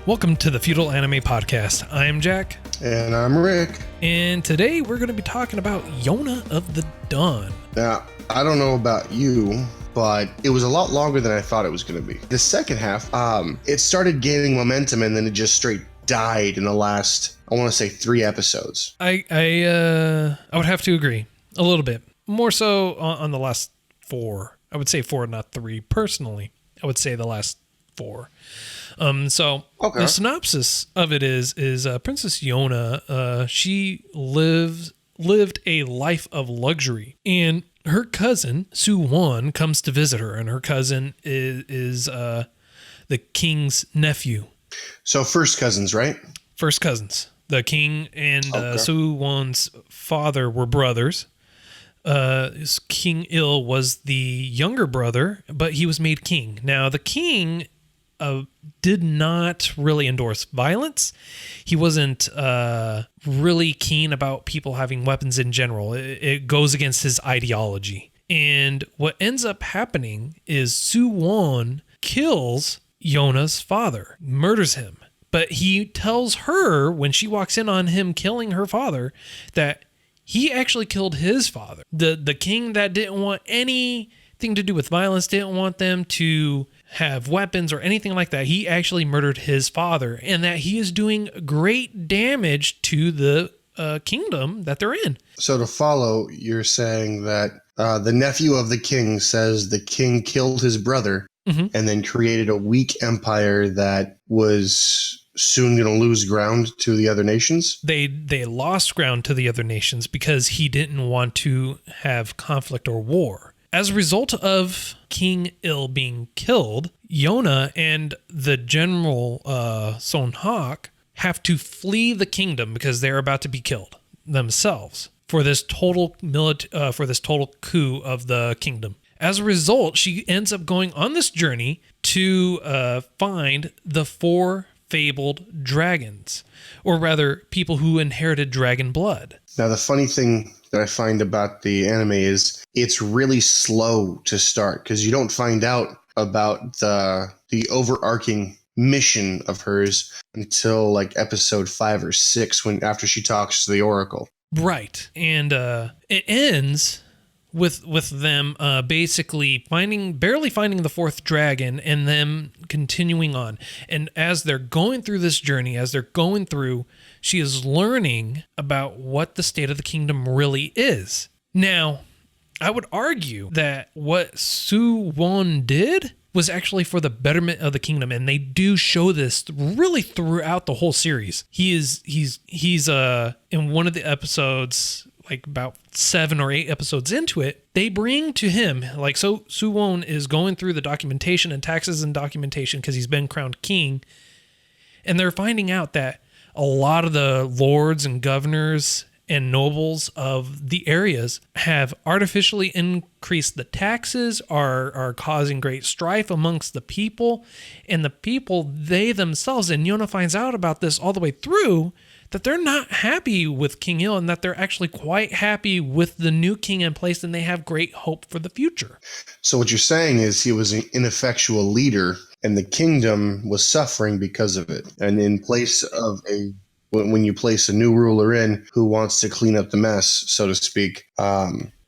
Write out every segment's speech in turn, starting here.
Welcome to the Feudal Anime Podcast. I'm Jack. And I'm Rick. And today we're going to be talking about Yona of the Dawn. Now, I don't know about you, but it was a lot longer than I thought it was going to be. The second half, it started gaining momentum and then it just straight died in the last, I want to say 3 episodes. I would have to agree a little bit. More so on the last 4. I would say 4, not 3. Personally, I would say the last 4. The synopsis of it is Princess Yona, she lived a life of luxury, and her cousin Su-won comes to visit her, and her cousin is the king's nephew. So first cousins, right? First cousins. The king and Su-won's father were brothers. King Il was the younger brother, but he was made king. Now, the king did not really endorse violence. He wasn't really keen about people having weapons in general. It goes against his ideology. And what ends up happening is Su-won kills Yona's father, murders him. But he tells her when she walks in on him killing her father that he actually killed his father. The king that didn't want anything to do with violence, didn't want them to have weapons or anything like that. He actually murdered his father, and that he is doing great damage to the kingdom that they're in. So to follow, you're saying that the nephew of the king says the king killed his brother and then created a weak empire that was soon going to lose ground to the other nations? They lost ground to the other nations because he didn't want to have conflict or war. As a result of King Il being killed, Yona and the general Son Hak have to flee the kingdom because they're about to be killed themselves for this total coup of the kingdom. As a result, she ends up going on this journey to find the 4 fabled dragons, or rather, people who inherited dragon blood. Now, the funny thing that I find about the anime is it's really slow to start because you don't find out about the overarching mission of hers until like episode 5 or 6 after she talks to the Oracle. Right. And it ends with them basically barely finding the 4th dragon and them continuing on. And as they're going through this journey, she is learning about what the state of the kingdom really is. Now, I would argue that what Su-won did was actually for the betterment of the kingdom, and they do show this really throughout the whole series. He's in one of the episodes, like about 7 or 8 episodes into it, they bring to him, like, so Su-won is going through the documentation and taxes and documentation because he's been crowned king, and they're finding out that a lot of the lords and governors and nobles of the areas have artificially increased the taxes, are causing great strife amongst the people, and the people, they themselves, and Yona finds out about this all the way through, that they're not happy with King Il, and that they're actually quite happy with the new king in place, and they have great hope for the future. So what you're saying is he was an ineffectual leader, and the kingdom was suffering because of it. And in place of when you place a new ruler in who wants to clean up the mess, so to speak,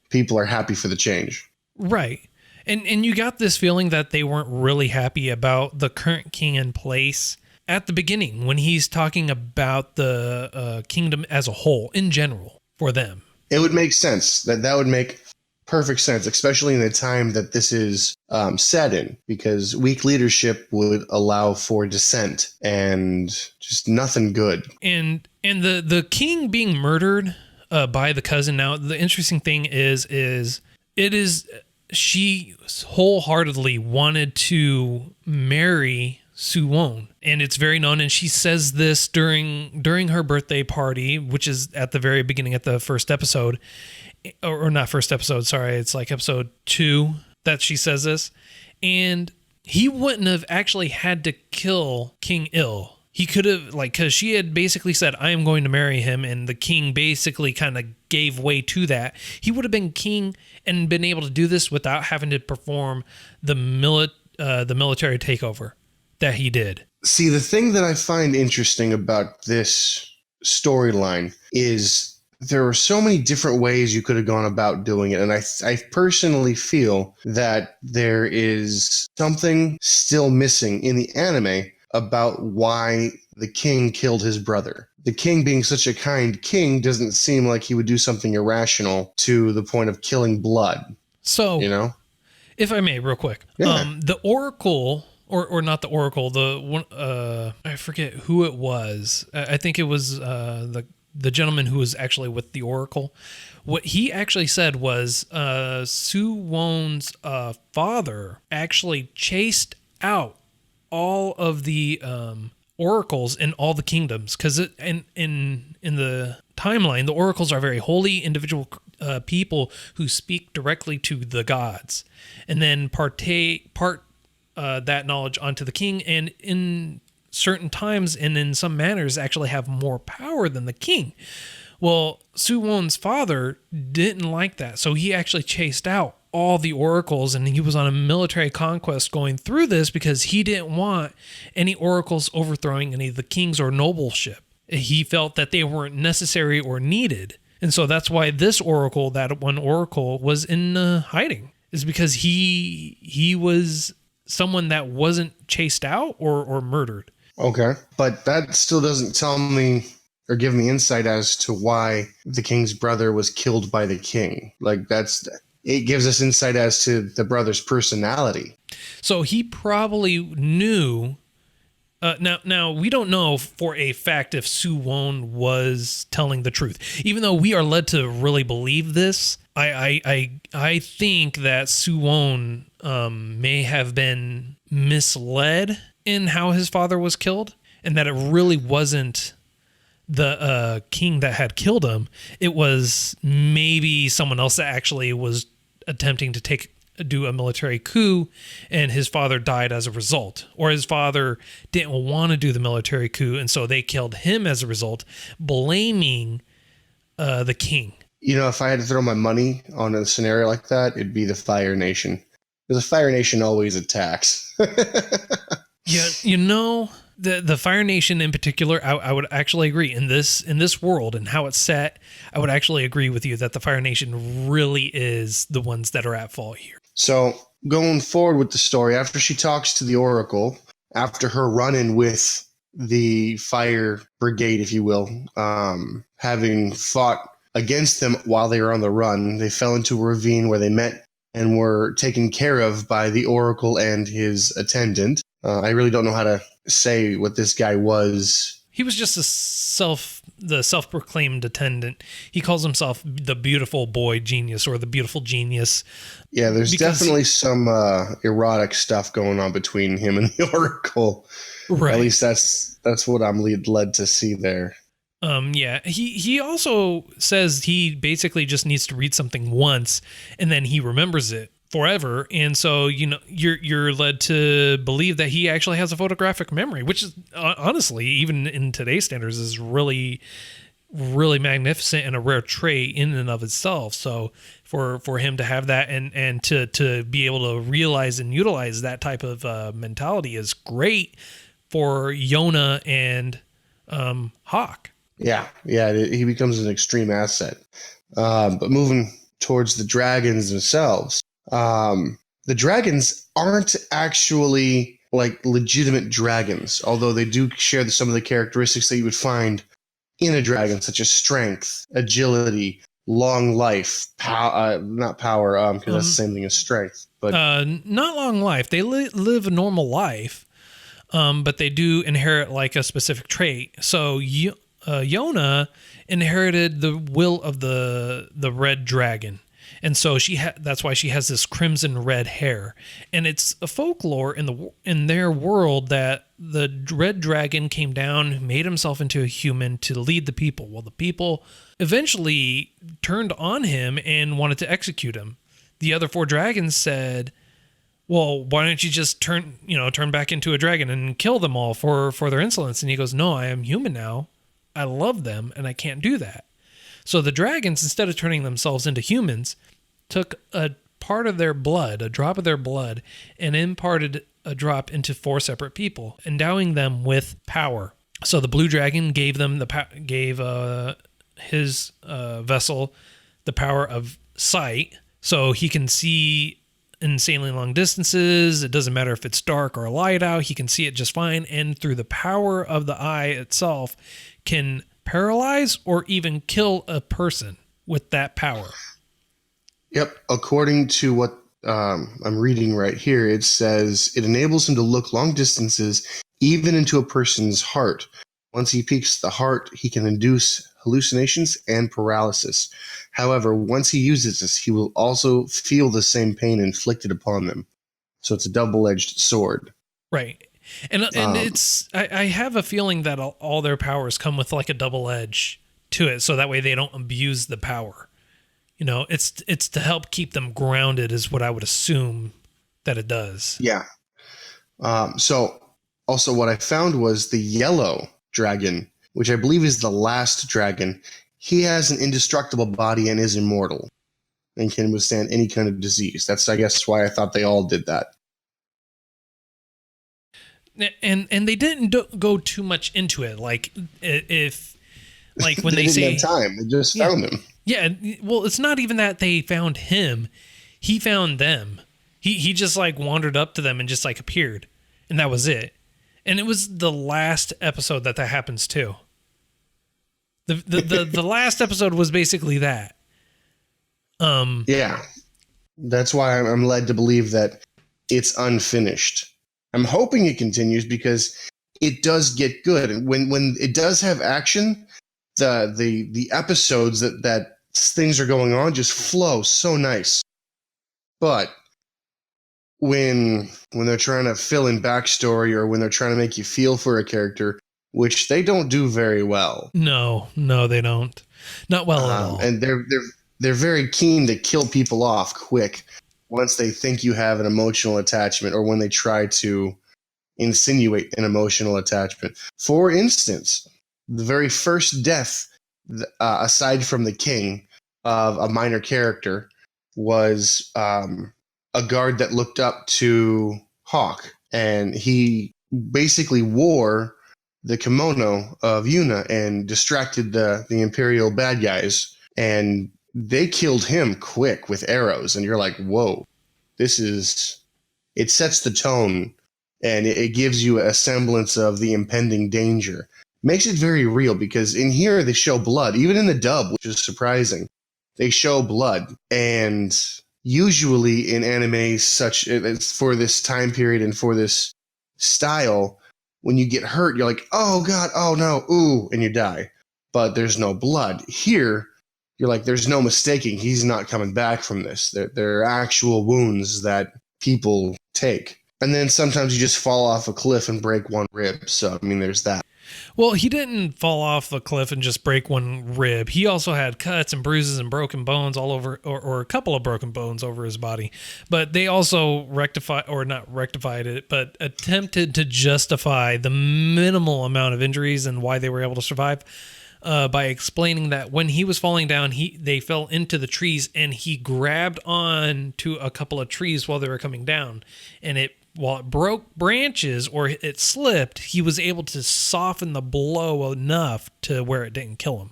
people are happy for the change. Right. And you got this feeling that they weren't really happy about the current king in place at the beginning when he's talking about the kingdom as a whole in general for them. It would make sense. That would make perfect sense, especially in the time that this is set in, because weak leadership would allow for dissent and just nothing good. And the king being murdered by the cousin. Now, the interesting thing is she wholeheartedly wanted to marry Su-won, and it's very known, and she says this during her birthday party, which is at the very beginning, at the first episode, or not first episode, sorry, it's like episode 2 that she says this, and he wouldn't have actually had to kill King Il. He could have, because she had basically said, I am going to marry him, and the king basically kind of gave way to that. He would have been king and been able to do this without having to perform the military takeover that he did. See, the thing that I find interesting about this storyline is there are so many different ways you could have gone about doing it. And I personally feel that there is something still missing in the anime about why the king killed his brother. The king, being such a kind king, doesn't seem like he would do something irrational to the point of killing blood, So, you know? if I may, real quick, Yeah. the Oracle, or not the Oracle, the one, I forget who it was. I think it was the gentleman who was actually with the Oracle. What he actually said was Suwon's father actually chased out all of the oracles in all the kingdoms, because in the timeline, the oracles are very holy individual people who speak directly to the gods, and then part that knowledge onto the king, and in certain times and in some manners actually have more power than the king. Well, Suwon's father didn't like that, so he actually chased out all the oracles, and he was on a military conquest going through this because he didn't want any oracles overthrowing any of the kings or nobleship. He felt that they weren't necessary or needed. And so that's why this oracle, that one oracle, was in hiding, is because he was someone that wasn't chased out or murdered. Okay. But that still doesn't tell me or give me insight as to why the king's brother was killed by the king. Like, it gives us insight as to the brother's personality. So he probably knew. Now we don't know for a fact if Suwon was telling the truth, even though we are led to really believe this. I think that Suwon may have been misled in how his father was killed, and that it really wasn't the king that had killed him. It was maybe someone else that actually was attempting to do a military coup, and his father died as a result, or his father didn't want to do the military coup, and so they killed him as a result, blaming the king. You know, if I had to throw my money on a scenario like that, it'd be the Fire Nation. Because the Fire Nation always attacks. Yeah, the Fire Nation in particular, I would actually agree in this world and how it's set. I would actually agree with you that the Fire Nation really is the ones that are at fault here. So going forward with the story, after she talks to the Oracle, after her run-in with the Fire Brigade, if you will, having fought against them while they were on the run, they fell into a ravine where they met and were taken care of by the Oracle and his attendant. I really don't know how to say what this guy was. He was just the self-proclaimed attendant. He calls himself the beautiful boy genius, or the beautiful genius. Yeah, there's definitely some erotic stuff going on between him and the Oracle. Right. At least that's what I'm led to see there. Yeah. He also says he basically just needs to read something once, and then he remembers it forever. And so, you're led to believe that he actually has a photographic memory, which is honestly, even in today's standards, is really, really magnificent and a rare trait in and of itself. So for him to have that and to be able to realize and utilize that type of mentality is great for Yona and Hawk. Yeah, he becomes an extreme asset. But moving towards the dragons themselves, the dragons aren't actually like legitimate dragons, although they do share some of the characteristics that you would find in a dragon, such as strength, agility, long life, not power, because that's the same thing as strength. But not long life. They live a normal life, but they do inherit like a specific trait. So Yona inherited the will of the red dragon. And so that's why she has this crimson red hair. And it's a folklore in their world that the red dragon came down, made himself into a human to lead the people. Well, the people eventually turned on him and wanted to execute him. The other four dragons said, well, why don't you just turn back into a dragon and kill them all for their insolence? And he goes, no, I am human now. I love them and I can't do that. So the dragons, instead of turning themselves into humans, took a part of their blood, a drop of their blood, and imparted drop into 4 separate people, endowing them with power. So the blue dragon gave them his vessel the power of sight, so he can see insanely long distances. It doesn't matter if it's dark or light out, he can see it just fine. And through the power of the eye itself, can paralyze or even kill a person with that power. Yep. According to what I'm reading right here, it says it enables him to look long distances, even into a person's heart. Once he peeks the heart, he can induce hallucinations and paralysis. However, once he uses this, he will also feel the same pain inflicted upon them. So it's a double-edged sword. Right. And it's I have a feeling that all their powers come with like a double edge to it, so that way they don't abuse the power. You know, it's to help keep them grounded is what I would assume that it does. Yeah. So also what I found was the yellow dragon, which I believe is the last dragon. He has an indestructible body and is immortal and can withstand any kind of disease. That's, I guess, why I thought they all did that. And they didn't go too much into it. Like if like when they didn't say have time, they just found him. Yeah, well, it's not even that they found him; he found them. He just like wandered up to them and just like appeared, and that was it. And it was the last episode that happens too. The last episode was basically that. Yeah, that's why I'm led to believe that it's unfinished. I'm hoping it continues because it does get good, and when it does have action, the episodes that things are going on just flow so nice. But when they're trying to fill in backstory or when they're trying to make you feel for a character, which they don't do very well. No, they don't. Not well at all. And they're very keen to kill people off quick once they think you have an emotional attachment or when they try to insinuate an emotional attachment. For instance, the very first death, aside from the king, of a minor character was a guard that looked up to Hawk, and he basically wore the kimono of Yona and distracted the Imperial bad guys, and they killed him quick with arrows, and you're like, whoa, it sets the tone, and it gives you a semblance of the impending danger. Makes it very real, because in here they show blood, even in the dub, which is surprising. They show blood, and usually in anime such for this time period and for this style, when you get hurt, you're like, oh god, oh no, ooh, and you die. But there's no blood. Here, you're like, there's no mistaking, he's not coming back from this. There are actual wounds that people take. And then sometimes you just fall off a cliff and break one rib. So, I mean, there's that. Well, he didn't fall off a cliff and just break one rib. He also had cuts and bruises and broken bones all over, or a couple of broken bones over his body. But they also not rectified it, but attempted to justify the minimal amount of injuries and why they were able to survive by explaining that when he was falling down, they fell into the trees and he grabbed on to a couple of trees while they were coming down, and while it broke branches or it slipped, he was able to soften the blow enough to where it didn't kill him.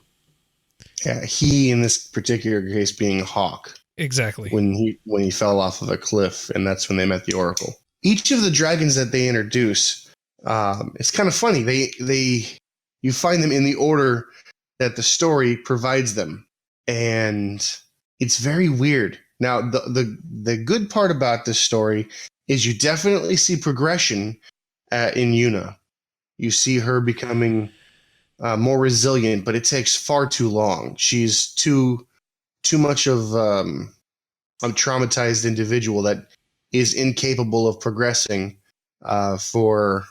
Yeah, he, in this particular case, being Hawk. Exactly. When he fell off of a cliff, and that's when they met the Oracle. Each of the dragons that they introduce, it's kind of funny. You find them in the order that the story provides them, and it's very weird. Now, the good part about this story is you definitely see progression in Yona. You see her becoming more resilient, but it takes far too long. She's too much of a traumatized individual that is incapable of progressing for,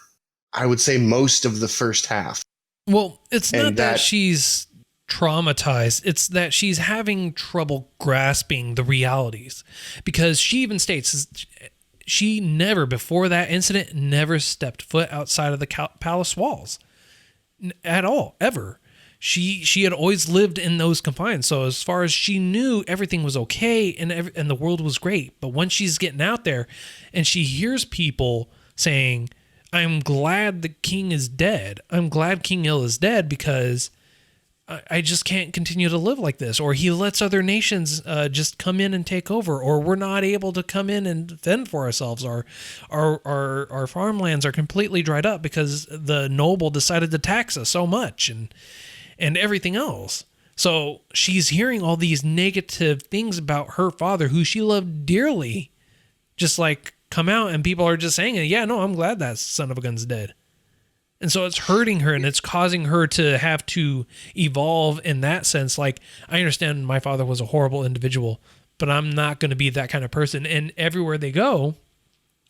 I would say, most of the first half. Well, it's not that she's traumatized, it's that she's having trouble grasping the realities, because she even states she never, before that incident, never stepped foot outside of the palace walls at all, ever. She had always lived in those confines. So as far as she knew, everything was okay and the world was great. But when she's getting out there and she hears people saying, I'm glad the king is dead. I'm glad King Il is dead because I just can't continue to live like this. Or he lets other nations just come in and take over. Or we're not able to come in and fend for ourselves. Our farmlands are completely dried up because the noble decided to tax us so much and everything else. So she's hearing all these negative things about her father, who she loved dearly, just like come out, and people are just saying, yeah, no, I'm glad that son of a gun's dead. And so it's hurting her, and it's causing her to have to evolve in that sense. Like, I understand my father was a horrible individual, but I'm not going to be that kind of person. And everywhere they go,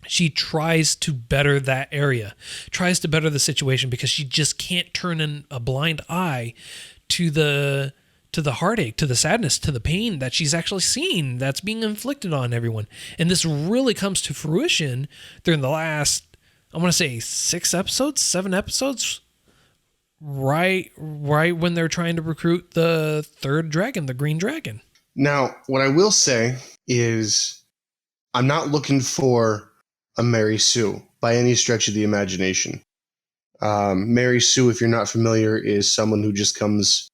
she tries to better that area, tries to better the situation, because she just can't turn in a blind eye to the heartache, to the sadness, to the pain that she's actually seeing that's being inflicted on everyone. And this really comes to fruition during the last, I want to say 7 episodes, right when they're trying to recruit the third dragon, the green dragon. Now, what I will say is I'm not looking for a Mary Sue by any stretch of the imagination. Mary Sue, if you're not familiar, is someone who just comes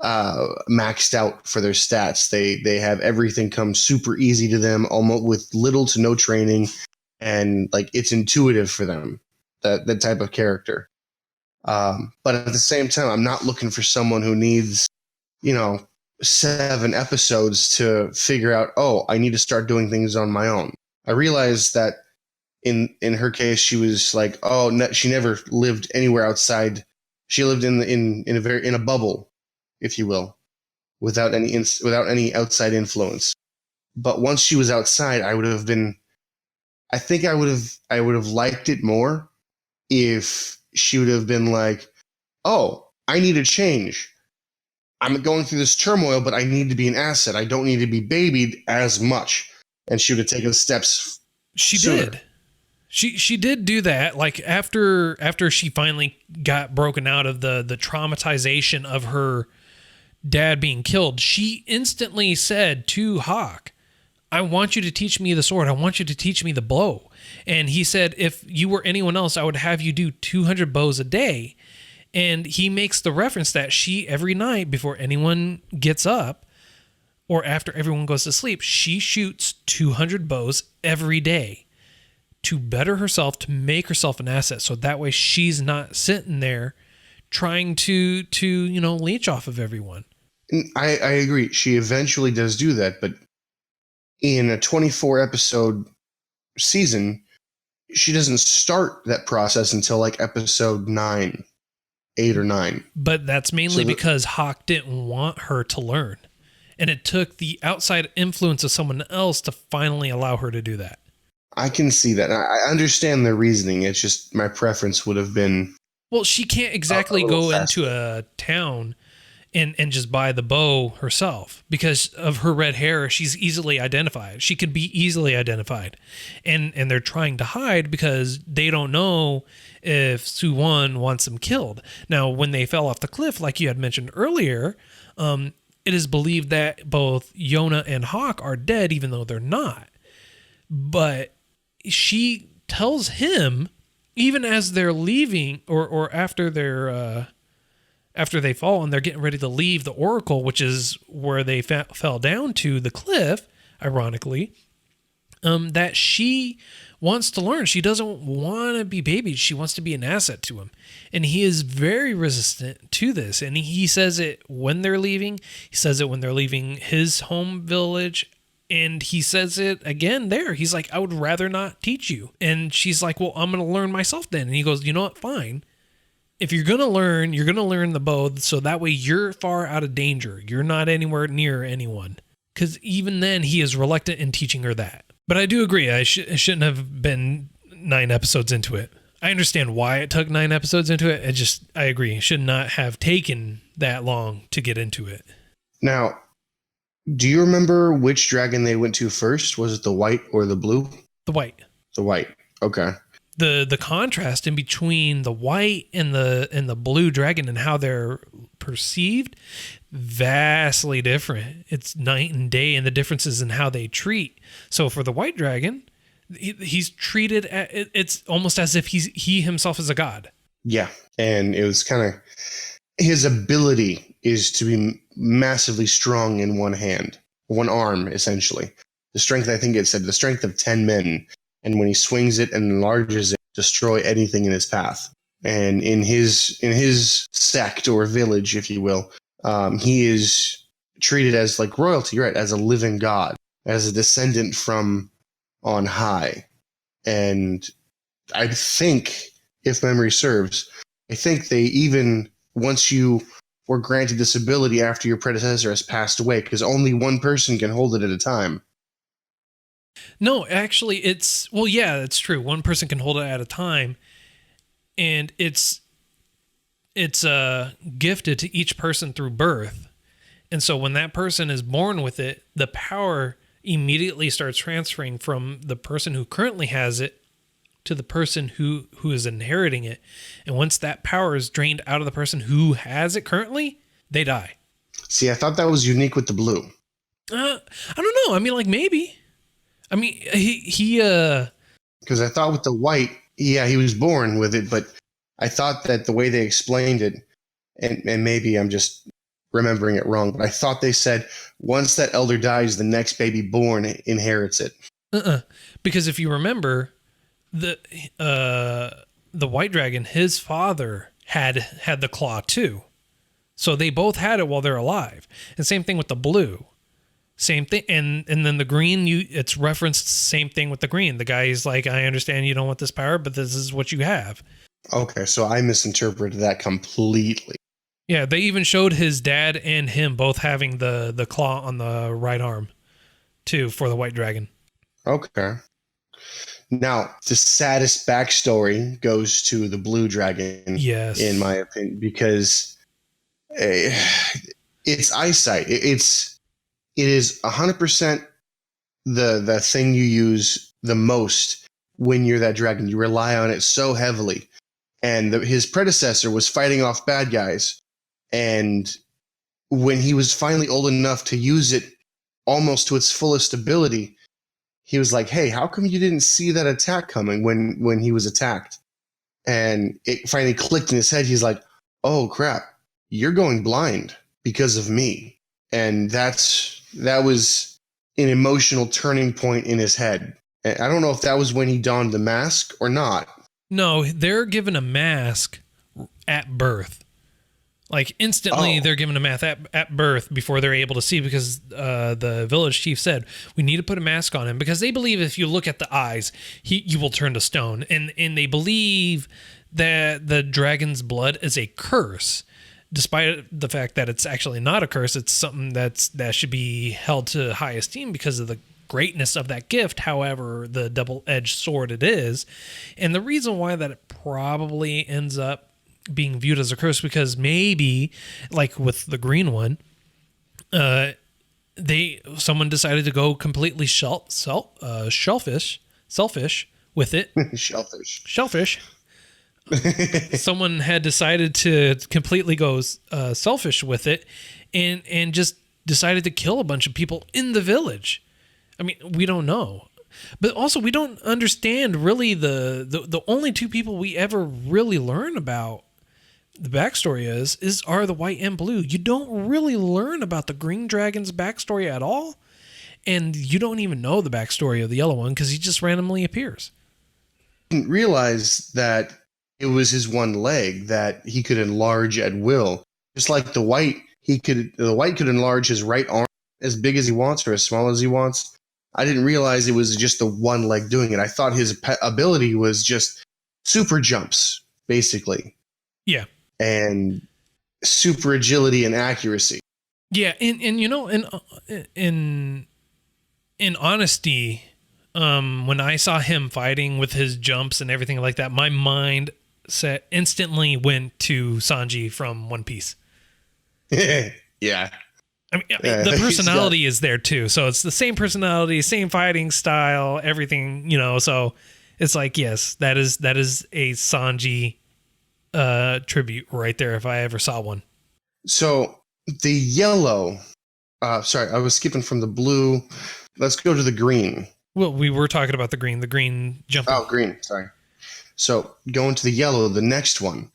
maxed out for their stats. They have everything come super easy to them, almost with little to no training, and like it's intuitive for them. That type of character. But at the same time, I'm not looking for someone who needs, 7 episodes to figure out, oh, I need to start doing things on my own. I realized that in her case, she was like, oh, no, she never lived anywhere outside. She lived in a bubble, if you will, without any outside influence. But once she was outside, I would have liked it more if she would have been like, oh, I need a change. I'm going through this turmoil, but I need to be an asset. I don't need to be babied as much. And she would have taken steps. She sooner. did. She did do that. Like after she finally got broken out of the traumatization of her dad being killed, she instantly said to Hawk, I want you to teach me the sword. I want you to teach me the bow. And he said, if you were anyone else, I would have you do 200 bows a day. And he makes the reference that she, every night before anyone gets up or after everyone goes to sleep, she shoots 200 bows every day to better herself, to make herself an asset. So that way she's not sitting there trying to leech off of everyone. I agree. She eventually does do that, but in a 24 episode season, she doesn't start that process until like episode 8 or 9. But that's mainly because Hawk didn't want her to learn. And it took the outside influence of someone else to finally allow her to do that. I can see that. I understand their reasoning. It's just my preference would have been... Well, she can't exactly go into a town and just buy the bow herself because of her red hair. She's easily identified. She could be easily identified. And they're trying to hide because they don't know if Suwon wants them killed. Now, when they fell off the cliff, like you had mentioned earlier, it is believed that both Yona and Hawk are dead, even though they're not. But she tells him, even as they're leaving or after they fall and they're getting ready to leave the Oracle, which is where they fell down to the cliff, ironically, that she wants to learn. She doesn't want to be babied. She wants to be an asset to him. And he is very resistant to this. And he says it when they're leaving. He says it when they're leaving his home village. And he says it again there. He's like, I would rather not teach you. And she's like, well, I'm going to learn myself then. And he goes, you know what? Fine. If you're going to learn the bow. So that way you're far out of danger. You're not anywhere near anyone. Because even then he is reluctant in teaching her that. But I do agree. I shouldn't have been 9 episodes into it. I understand why it took 9 episodes into it. I agree. It should not have taken that long to get into it. Now, do you remember which dragon they went to first? Was it the white or the blue? The white. The white. Okay. The contrast in between the white and the blue dragon and how they're perceived, vastly different. It's night and day, and the differences in how they treat. So for the white dragon, He's treated it's almost as if he himself is a god. Yeah. And it was kind of his ability is to be massively strong in one hand, one arm, essentially. The strength, I think it said, the strength of 10 men. And when he swings it and enlarges it, destroy anything in his path. And in his sect or village, if you will, he is treated as like royalty, right? As a living god, as a descendant from on high. And I think, if memory serves, I think they even, once you were granted this ability after your predecessor has passed away, because only one person can hold it at a time. No, actually, it's true. One person can hold it at a time, and it's gifted to each person through birth. And so when that person is born with it, the power immediately starts transferring from the person who currently has it to the person who is inheriting it. And once that power is drained out of the person who has it currently, they die. See, I thought that was unique with the blue. I don't know. I mean, like, maybe. I mean, he because I thought with the white, yeah, he was born with it, but I thought that the way they explained it, and maybe I'm just remembering it wrong, but I thought they said once that elder dies, the next baby born inherits it. Because if you remember, the white dragon, his father had the claw too, so they both had it while they're alive. And same thing with the blue. Same thing, and then the green, it's referenced same thing with the green. The guy is like, I understand you don't want this power, but this is what you have. Okay, so I misinterpreted that completely. Yeah, they even showed his dad and him both having the claw on the right arm, too, for the white dragon. Okay. Now, the saddest backstory goes to the blue dragon, yes, in my opinion, because it's eyesight. It is 100% the thing you use the most when you're that dragon. You rely on it so heavily. And his predecessor was fighting off bad guys. And when he was finally old enough to use it almost to its fullest ability, he was like, hey, how come you didn't see that attack coming when he was attacked? And it finally clicked in his head. He's like, oh, crap, you're going blind because of me. And that was an emotional turning point in his head. And I don't know if that was when he donned the mask or not. No, they're given a mask at birth. Like instantly, they're given a mask at birth before they're able to see, because the village chief said, we need to put a mask on him, because they believe if you look at the eyes, you will turn to stone. And they believe that the dragon's blood is a curse. Despite the fact that it's actually not a curse, it's something that should be held to high esteem because of the greatness of that gift. However, the double-edged sword it is. And the reason why that it probably ends up being viewed as a curse, because maybe, like with the green one, someone decided to go completely selfish with it. Shellfish. Someone had decided to completely go selfish with it, and just decided to kill a bunch of people in the village. I mean, we don't know, but also we don't understand really the only two people we ever really learn about the backstory are the white and blue. You don't really learn about the green dragon's backstory at all, and you don't even know the backstory of the yellow one because he just randomly appears. I didn't realize that it was his one leg that he could enlarge at will. Just like the white could enlarge his right arm as big as he wants or as small as he wants. I didn't realize it was just the one leg doing it. I thought his ability was just super jumps, basically. Yeah. And super agility and accuracy. Yeah, and you know, in honesty, when I saw him fighting with his jumps and everything like that, my mind instantly went to Sanji from One Piece. Yeah. I mean, the personality is there too. So it's the same personality, same fighting style, everything, you know, so it's like, yes, that is a Sanji tribute right there if I ever saw one. So the yellow, sorry, I was skipping from the blue. Let's go to the green. Well, we were talking about the green jumping. Oh, green. Sorry. So going to the yellow, the next one.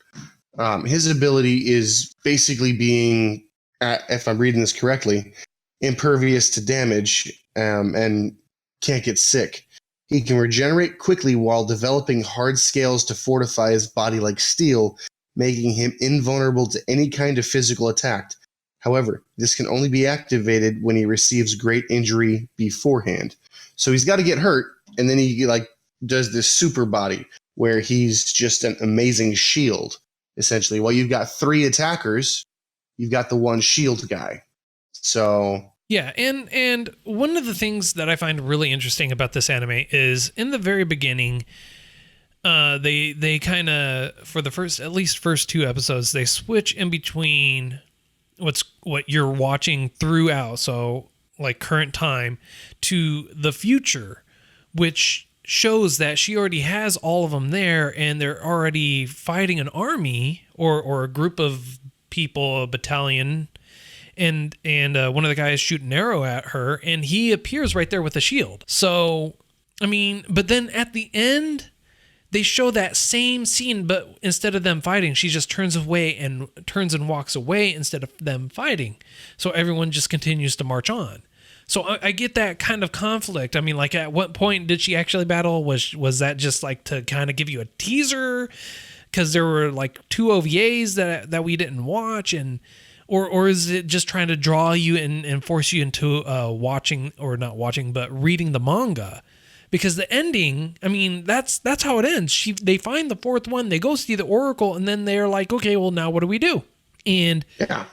His ability is basically being, if I'm reading this correctly, impervious to damage and can't get sick. He can regenerate quickly while developing hard scales to fortify his body like steel, making him invulnerable to any kind of physical attack. However, this can only be activated when he receives great injury beforehand. So he's got to get hurt, and then he does this super body where he's just an amazing shield. Essentially, while you've got 3 attackers, you've got the one shield guy. So Yeah, and one of the things that I find really interesting about this anime is in the very beginning, they kind of, for the first 2 episodes, they switch in between what you're watching throughout, so like current time, to the future, which shows that she already has all of them there, and they're already fighting an army or a group of people, a battalion, and one of the guys shoot an arrow at her, and he appears right there with a shield. So, I mean, but then at the end, they show that same scene, but instead of them fighting, she just turns and walks away instead of them fighting. So everyone just continues to march on. So I get that kind of conflict. I mean, like, at what point did she actually battle? Was that just like to kind of give you a teaser? Because there were like 2 OVAs that we didn't watch, and or is it just trying to draw you and force you into watching, or not watching, but reading the manga? Because the ending, I mean, that's how it ends. They find the 4th one, they go see the Oracle, and then they're like, okay, well, now what do we do? And yeah.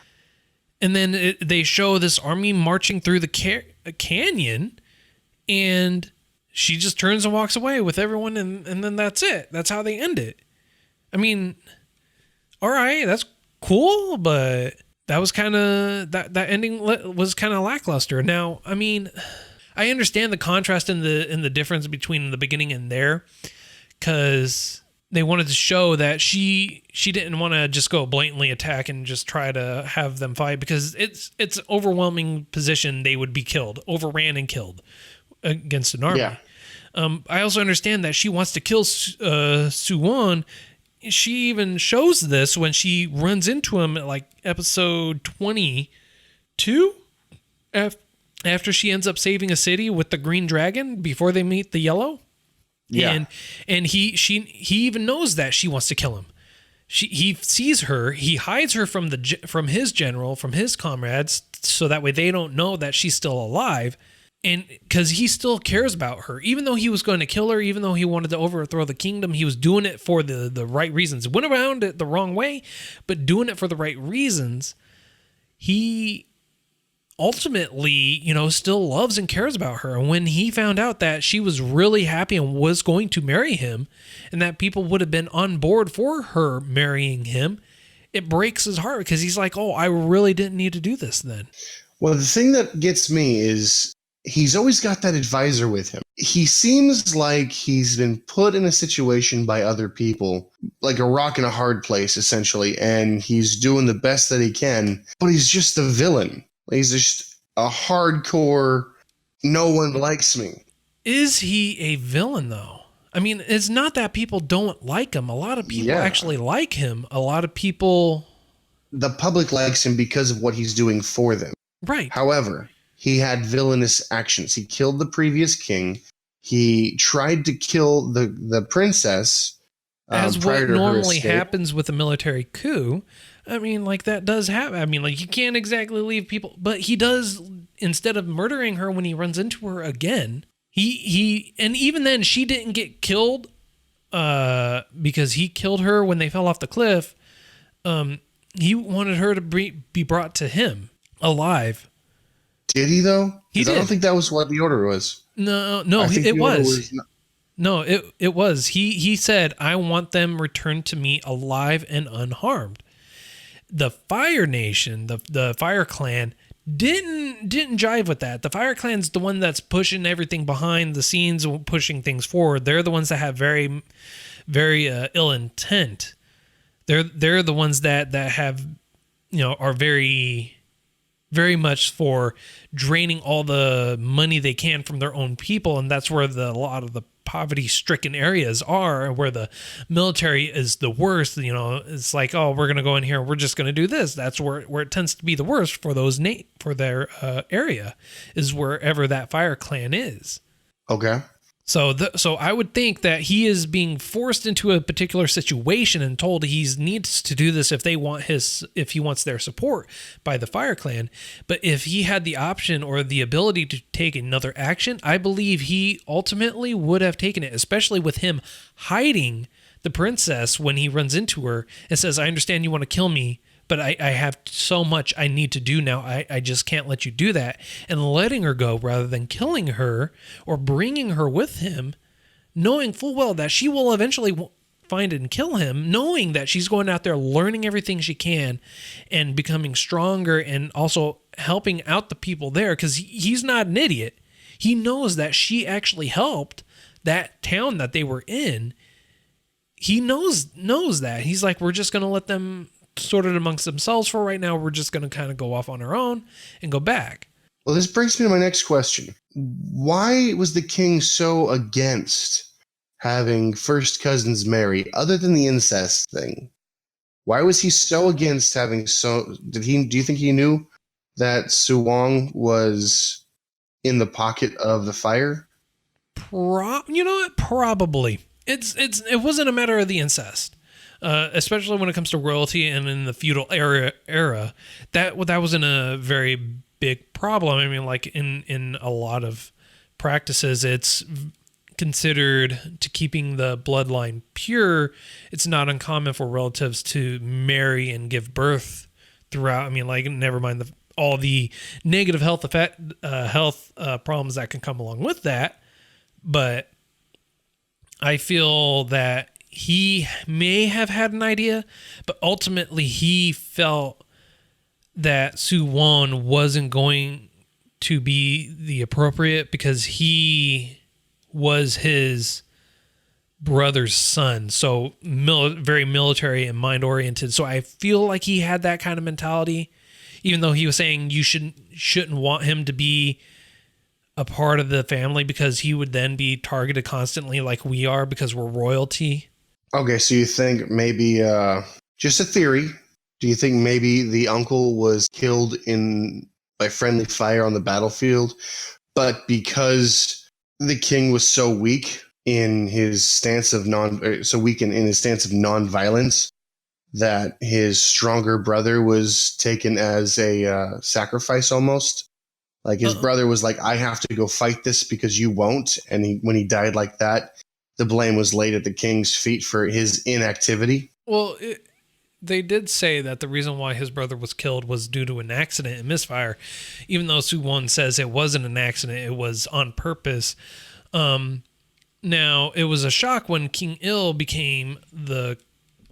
And then they show this army marching through the canyon, and she just turns and walks away with everyone, and then that's it. That's how they end it. I mean, all right, that's cool, but that was kind of that ending was kind of lackluster. Now, I mean, I understand the contrast in the difference between the beginning and there, because they wanted to show that she didn't want to just go blatantly attack and just try to have them fight, because it's overwhelming position. They would be killed, overran and killed against an army. Yeah. I also understand that she wants to kill Suwon. She even shows this when she runs into him at like episode 22, after she ends up saving a city with the green dragon before they meet the yellow. Yeah. And he even knows that she wants to kill him. He sees her, he hides her from his general, from his comrades, so that way they don't know that she's still alive. And because he still cares about her, even though he was going to kill her, even though he wanted to overthrow the kingdom, he was doing it for the right reasons. Went around it the wrong way, but doing it for the right reasons. He ultimately, still loves and cares about her. And when he found out that she was really happy and was going to marry him, and that people would have been on board for her marrying him, it breaks his heart, because he's like, oh, I really didn't need to do this then. Well, the thing that gets me is he's always got that advisor with him. He seems like he's been put in a situation by other people, like a rock in a hard place, essentially, and he's doing the best that he can, but he's just a villain. He's just a hardcore, no one likes me. Is he a villain, though? I mean, it's not that people don't like him. A lot of people actually like him. A lot of people... The public likes him because of what he's doing for them. Right. However, he had villainous actions. He killed the previous king. He tried to kill the princess. As what normally happens with a military coup. I mean, like, that does happen. I mean, like, you can't exactly leave people, but he does, instead of murdering her when he runs into her again, and even then she didn't get killed, because he killed her when they fell off the cliff. He wanted her to be brought to him alive. Did he, though? He did. I don't think that was what the order was. No, it was. No, it was. He said, I want them returned to me alive and unharmed. The Fire Nation, the Fire Clan, didn't jive with that. The Fire Clan's the one that's pushing everything behind the scenes, pushing things forward. They're the ones that have very, very ill intent. They're the ones that have, are very very much for draining all the money they can from their own people, and that's where a lot of the poverty-stricken areas are, where the military is the worst. It's like, oh, we're going to go in here, we're just going to do this. That's where it tends to be the worst for those for their area, is wherever that fire clan is. Okay. So I would think that he is being forced into a particular situation and told he needs to do this if he wants their support by the Fire Clan. But if he had the option or the ability to take another action, I believe he ultimately would have taken it, especially with him hiding the princess when he runs into her and says, I understand you want to kill me, but I have so much I need to do now. I just can't let you do that. And letting her go rather than killing her or bringing her with him, knowing full well that she will eventually find and kill him, knowing that she's going out there learning everything she can and becoming stronger and also helping out the people there, because he's not an idiot. He knows that she actually helped that town that they were in. He knows that. He's like, we're just going to let them sort it amongst themselves for right now. We're just going to kind of go off on our own and go back. Well, this brings me to my next question. Why was the king so against having first cousins marry, other than the incest thing? Why was he so against having do you think he knew that Suwong was in the pocket of the fire? You know what? Probably. It wasn't a matter of the incest. Especially when it comes to royalty and in the feudal era, that wasn't a very big problem. I mean, like in a lot of practices, it's considered to keeping the bloodline pure. It's not uncommon for relatives to marry and give birth throughout. I mean, like, never mind all the negative health problems that can come along with that. But I feel that he may have had an idea, but ultimately he felt that Suwon wasn't going to be the appropriate, because he was his brother's son. So very military and mind oriented. So I feel like he had that kind of mentality, even though he was saying you shouldn't want him to be a part of the family, because he would then be targeted constantly like we are, because we're royalty. Okay, so you think maybe, just a theory, do you think maybe the uncle was killed by friendly fire on the battlefield, but because the king was so weak in his stance of non-violence, that his stronger brother was taken as a sacrifice almost? Like his brother was like, I have to go fight this because you won't. And when he died like that, the blame was laid at the king's feet for his inactivity. Well, they did say that the reason why his brother was killed was due to an accident and misfire, even though Suwon says it wasn't an accident, it was on purpose. Now, it was a shock when King Il became the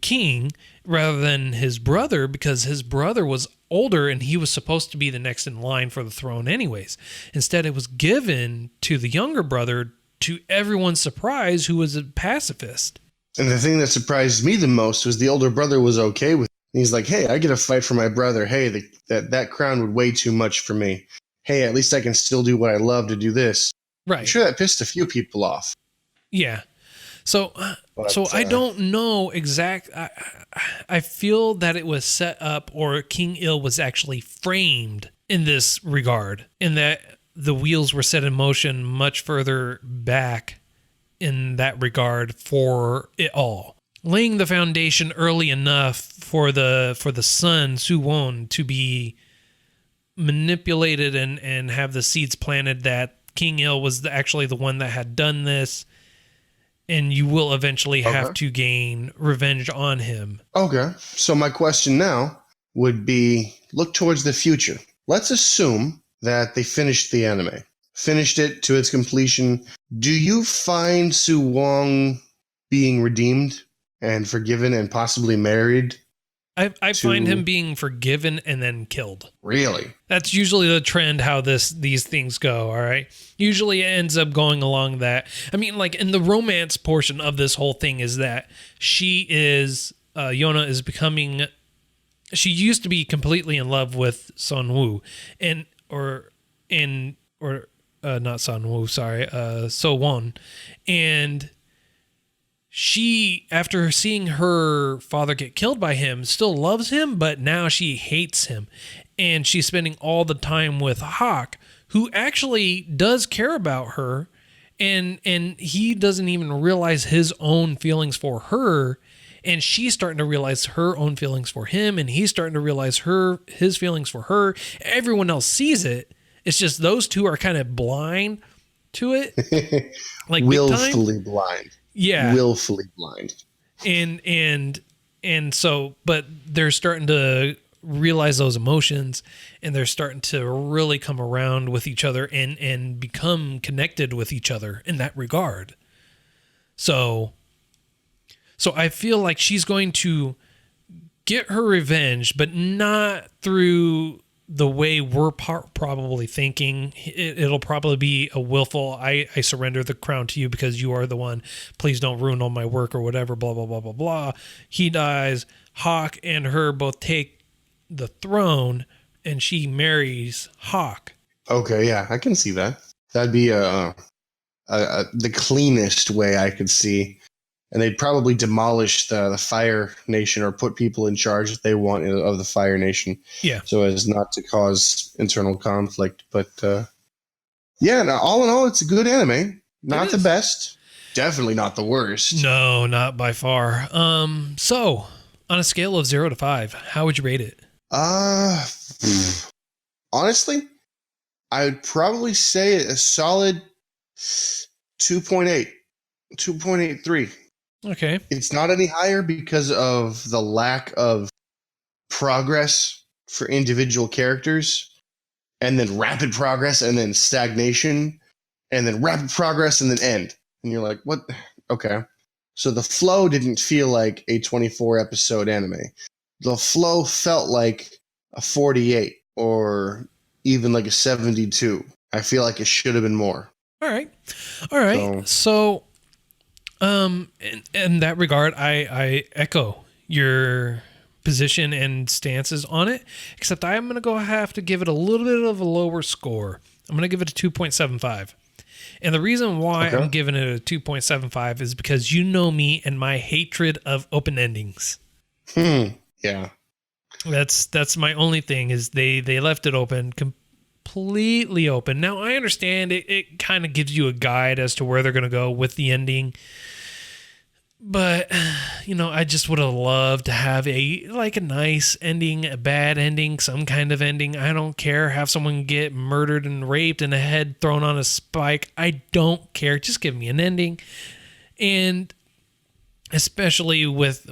king rather than his brother, because his brother was older and he was supposed to be the next in line for the throne anyways. Instead, it was given to the younger brother, to everyone's surprise, who was a pacifist. And the thing that surprised me the most was the older brother was okay with it. He's like, hey, I get to fight for my brother. Hey, that crown would weigh too much for me. Hey, at least I can still do what I love to do this. Right. I'm sure that pissed a few people off. Yeah. So I don't know I feel that it was set up, or King Il was actually framed in this regard, in that the wheels were set in motion much further back in that regard for it all, laying the foundation early enough for the son Suwon to be manipulated and have the seeds planted that King Il was actually the one that had done this, and you will eventually have to gain revenge on him. Okay, so my question now would be, look towards the future. Let's assume that they finished the anime, finished it to its completion. Do you find Suwong being redeemed and forgiven and possibly married? I find him being forgiven and then killed. Really? That's usually the trend, how these things go, all right? Usually it ends up going along that. I mean, like, in the romance portion of this whole thing is that Yona is becoming she used to be completely in love with Sun Woo, and not Sun Woo, sorry, So Won, and she, after seeing her father get killed by him, still loves him, but now she hates him, and she's spending all the time with Hawk, who actually does care about her, and he doesn't even realize his own feelings for her. And she's starting to realize her own feelings for him, and he's starting to realize his feelings for her. Everyone else sees it. It's just those two are kind of blind to it, like willfully blind. Yeah, willfully blind. And so, but they're starting to realize those emotions, and they're starting to really come around with each other and become connected with each other in that regard. So I feel like she's going to get her revenge, but not through the way we're probably thinking. It'll probably be a willful, I surrender the crown to you because you are the one. Please don't ruin all my work or whatever, blah, blah, blah, blah, blah. He dies. Hawk and her both take the throne, and she marries Hawk. Okay, yeah, I can see that. That'd be the cleanest way I could see. And they'd probably demolish the Fire Nation or put people in charge if they want of the Fire Nation. Yeah. So as not to cause internal conflict. But yeah, no, all in all, it's a good anime. Not the best. Definitely not the worst. No, not by far. So on a scale of 0 to 5, how would you rate it? Honestly, I would probably say a solid 2.8, 2.83. Okay. It's not any higher because of the lack of progress for individual characters, and then rapid progress, and then stagnation, and then rapid progress, and then end. And you're like, what? Okay. So the flow didn't feel like a 24 episode anime. The flow felt like a 48 or even like a 72. I feel like it should have been more. All right. So in that regard, I echo your position and stances on it, except I'm going to have to give it a little bit of a lower score. I'm going to give it a 2.75. And the reason why I'm giving it a 2.75 is because you know me and my hatred of open endings. Yeah. That's my only thing, is they left it open, completely open. Now, I understand it kind of gives you a guide as to where they're going to go with the ending. But, I just would have loved to have a nice ending, a bad ending, some kind of ending. I don't care. Have someone get murdered and raped and a head thrown on a spike. I don't care. Just give me an ending. And especially with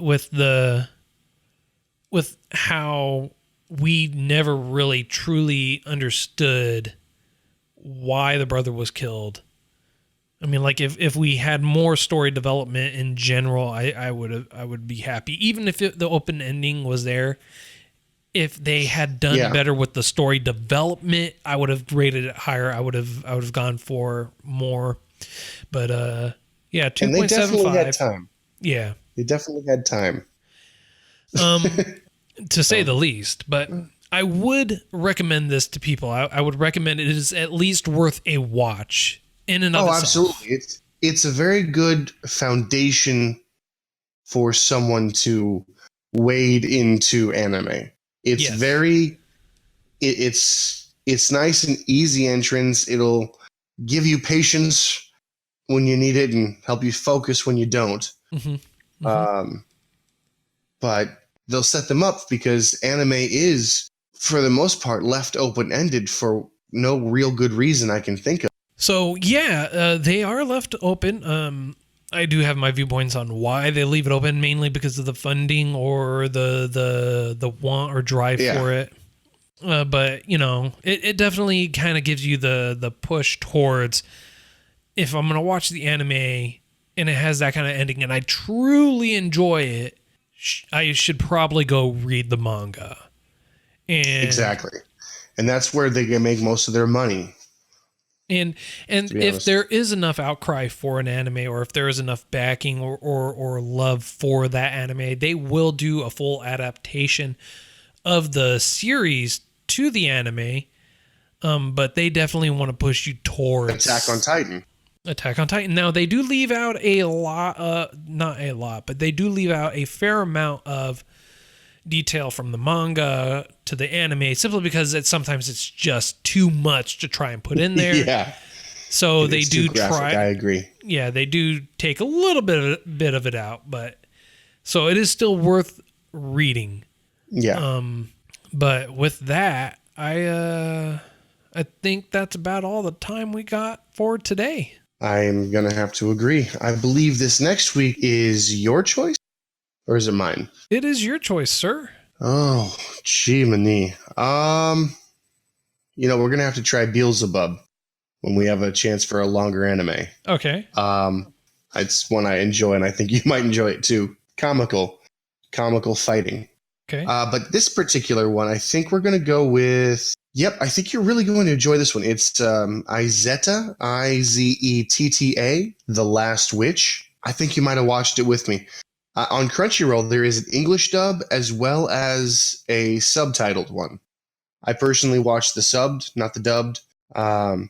how we never really truly understood why the brother was killed. I mean, like if we had more story development in general, I would be happy. Even if the open ending was there, if they had done better with the story development, I would have rated it higher. I would have gone for more. But 2.75. And they definitely had time. Yeah, they definitely had time. To say the least. But I would recommend this to people. I would recommend it is at least worth a watch. In and of itself. Absolutely. It's a very good foundation for someone to wade into anime. It's it's nice and easy entrance. It'll give you patience when you need it and help you focus when you don't. Mm-hmm. Mm-hmm. But they'll set them up because anime is, for the most part, left open-ended for no real good reason I can think of. So they are left open. I do have my viewpoints on why they leave it open, mainly because of the funding or the want or drive for it. But it definitely kind of gives you the push towards, if I'm gonna watch the anime and it has that kind of ending and I truly enjoy it, I should probably go read the manga. Exactly, and that's where they can make most of their money. And if there is enough outcry for an anime, or if there is enough backing or love for that anime, they will do a full adaptation of the series to the anime, but they definitely want to push you towards Attack on Titan. Attack on Titan. Now, they do leave out a lot, not a lot, but they do leave out a fair amount of detail from the manga to the anime, simply because sometimes it's just too much to try and put in there. Yeah. So they It's do too graphic, try. I agree. Yeah, they do take a little bit of it out, but so it is still worth reading. Yeah. But with that, I think that's about all the time we got for today. I'm going to have to agree. I believe this next week is your choice, or is it mine? It is your choice, sir. Oh, gee, mani. We're going to have to try Beelzebub when we have a chance for a longer anime. Okay. It's one I enjoy, and I think you might enjoy it too. Comical fighting. Okay. But this particular one, I think we're going to go with... Yep, I think you're really going to enjoy this one. It's Izetta, Izetta, The Last Witch. I think you might have watched it with me. On Crunchyroll, there is an English dub as well as a subtitled one. I personally watched the subbed, not the dubbed, and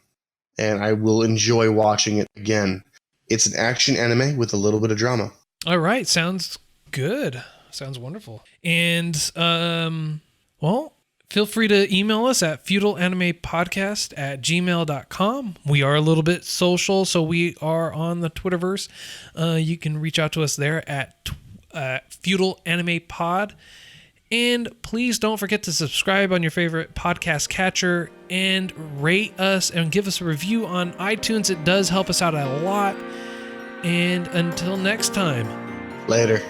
I will enjoy watching it again. It's an action anime with a little bit of drama. All right. Sounds good. Sounds wonderful. And, well, feel free to email us at feudalaнимepodcast@gmail.com. We are a little bit social, so we are on the Twitterverse. You can reach out to us there at Feudal Anime Pod. And please don't forget to subscribe on your favorite podcast catcher and rate us and give us a review on iTunes. It does help us out a lot. And until next time. Later.